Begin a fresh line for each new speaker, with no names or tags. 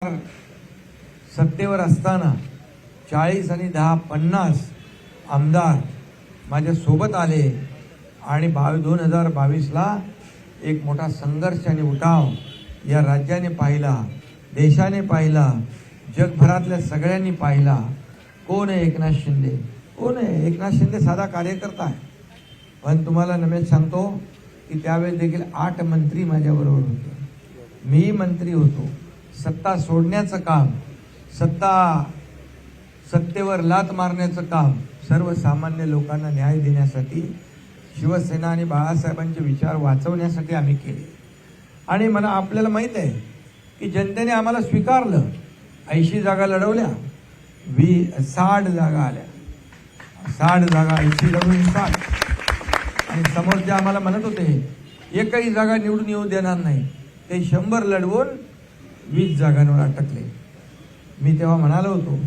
सत्तेवर असताना 40 आणि 10 50 आमदार माझ्या सोबत आले आणि 2022ला एक मोठा संघर्ष आणि उठाव या राज्याने पाहिला, देशाने पाहिला, जगभरातल्या सगळ्यांनी पाहिला। कोण आहे एकनाथ शिंदे? कोण आहे एकनाथ शिंदे? साधा कार्यकर्ता आहे। पण तुम्हाला नमेच सांगतो की त्यावेळेस देखील 8 मंत्री माझ्याबरोबर होते, मी मंत्री होतो। सत्ता सोडण्याचं काम, सत्तेवर लात मारण्याचं काम, सर्वसामान्य लोकांना न्याय देण्यासाठी, शिवसेना आणि बाळासाहेबांचे विचार वाचवण्यासाठी आम्ही केले। आणि मला आपल्याला माहित आहे की जनतेने आम्हाला स्वीकारलं। 80 जागा लढवल्या, 60 जागा आल्या, 60 जागा 80 लढवून 60। आणि समोरचे आम्हाला म्हणत होते एकही जागा निवडून येऊ देणार नाही, ते 100 लढवून 20 जागांवर अटकले। मी तेव्हा म्हणालो होतो